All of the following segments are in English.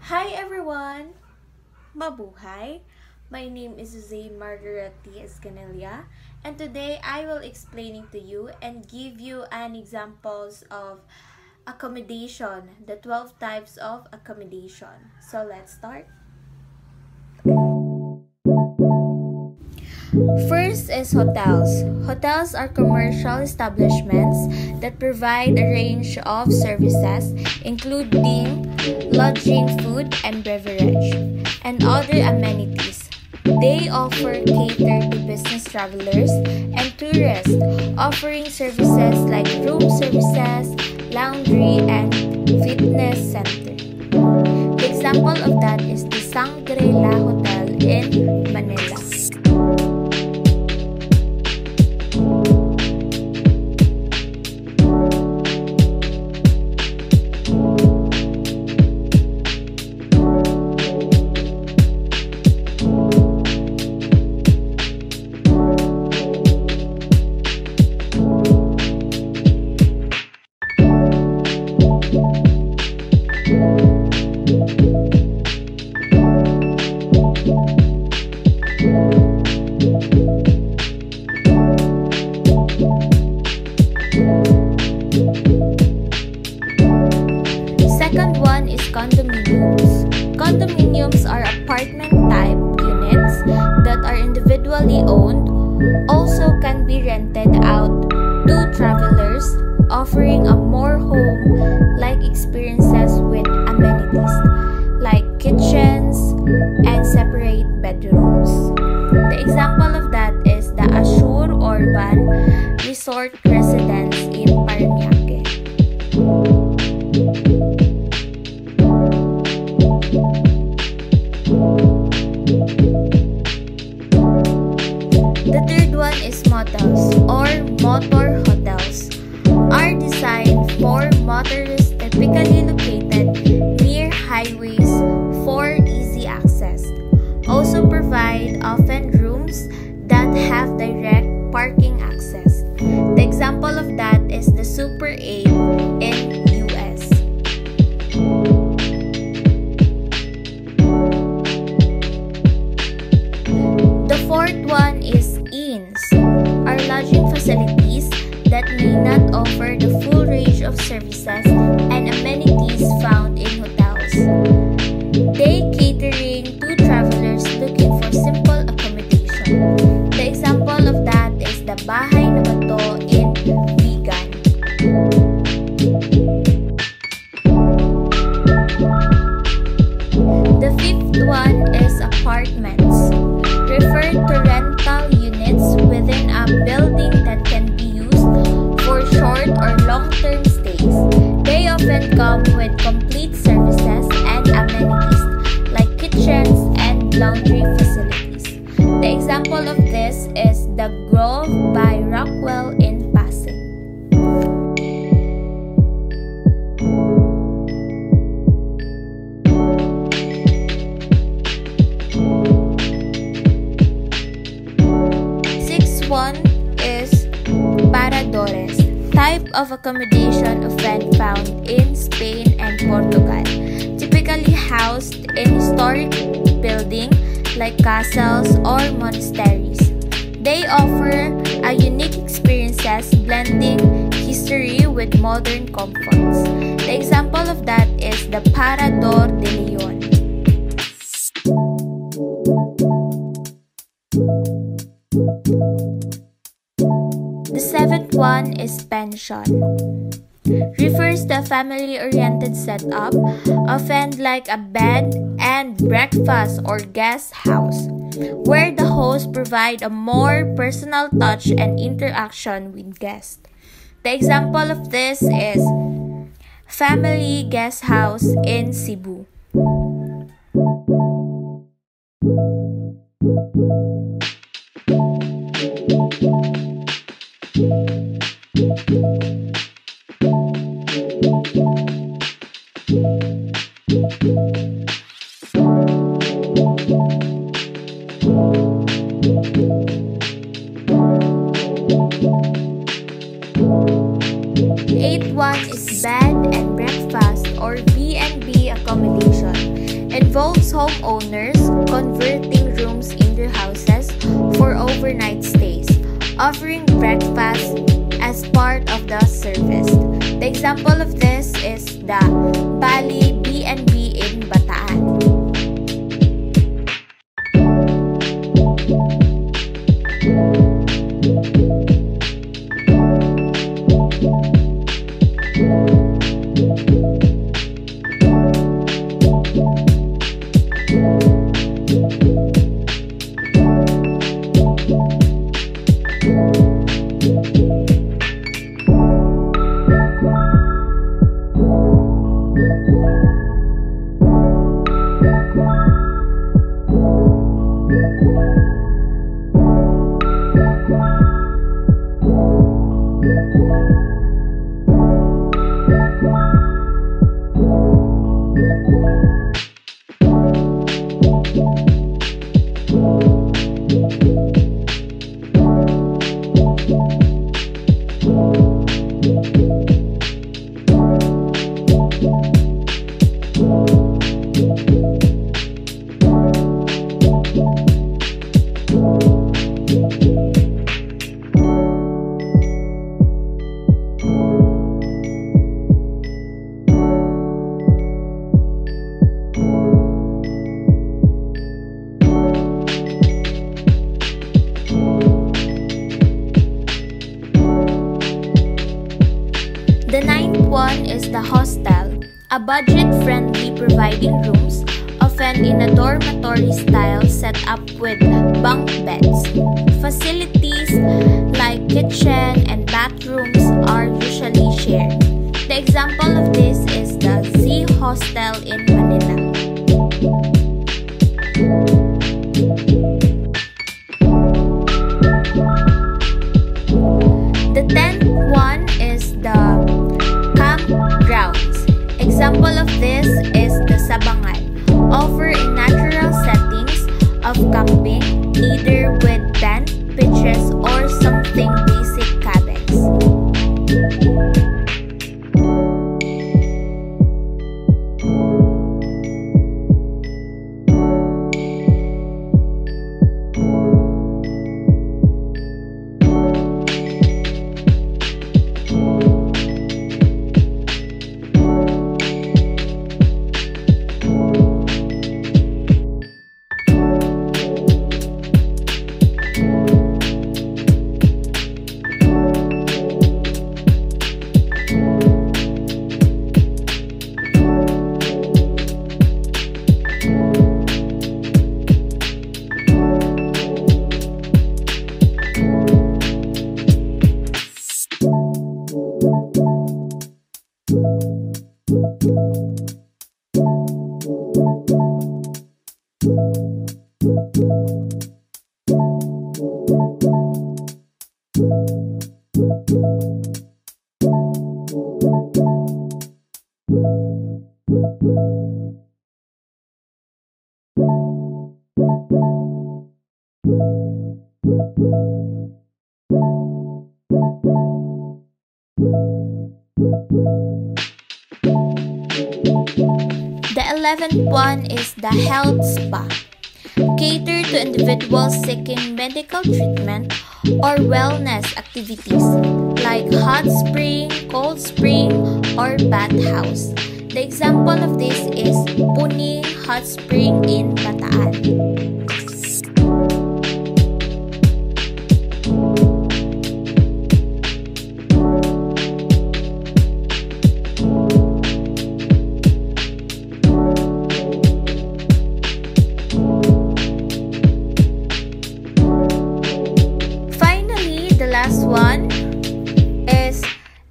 Hi everyone! Mabuhay! My name is Jose Margaret T. Escanilla, and today I will explaining to you and give you an examples of accommodation, the 12 types of accommodation. So let's start. First is hotels. Hotels are commercial establishments that provide a range of services including lodging, food and beverage, and other amenities. They offer cater to business travelers and tourists, offering services like room services, laundry, and fitness center. The example of that is the Shangri-La Hotel in Manila. Second one is condominiums. Condominiums are apartment type units that are individually owned, also can be rented out to travelers, offering a more home-like experiences with amenities like kitchens and separate bedrooms. The example of that is the Azure Urban Resort Residence in Parañaque. The third one is motels or motor hotels. Are designed for motorists typically located near highways for easy access. Also provide often rooms that have direct parking access. The example of that is the Super 8 in US. The fourth one is inns, are lodging facilities that may not offer the full range of services and amenities found in hotels. They catering to travelers looking for simple accommodation. The example of that is the Bahay na Bato in Vigan. The fifth one is apartments. Refer to rental units within a building that can be used for short or long-term stays. They often come with complete services and amenities like kitchens and laundry facilities. The example of this is the Grove by Rockwell in Pasig. One is paradores, type of accommodation often found in Spain and Portugal, typically housed in historic buildings like castles or monasteries. They offer a unique experiences blending history with modern comforts. The example of that is the Parador de Leon. The seventh one is pension. Refers to a family-oriented setup, often like a bed and breakfast or guest house, where the host provide a more personal touch and interaction with guests. The example of this is Family Guest House in Cebu. The eighth one is bed and breakfast or B&B accommodation. involves homeowners converting rooms in their houses for overnight stays, offering breakfast as part of the service. The example of this is the Bali B&B in Bataan. The ninth one is the hostel, a budget-friendly providing rooms, often in a dormitory style set up with bunk beds. Facilities like kitchen and bathrooms are usually shared. The example of this is the Z Hostel in Manila. The 10th one is the campgrounds. Example of this is the Sabangan, offering natural settings of camping, either with tent, pitches, or something basic cabins. The 11th one is the health spa. Cater to individuals seeking medical treatment or wellness activities like hot spring, cold spring, or bathhouse. The example of this is Puning Hot Spring in Bataan. Last one is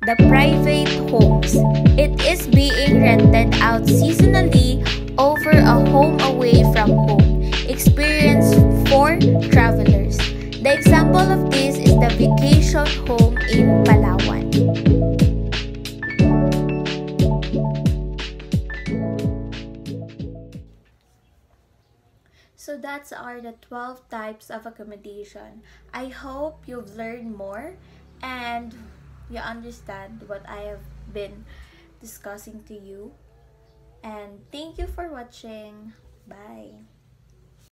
the private homes. It is being rented out seasonally over a home away from home experience for travelers. The example of this is the vacation home in Palawan. So that's the 12 types of accommodation. I hope you've learned more and you understand what I have been discussing to you. And thank you for watching. Bye!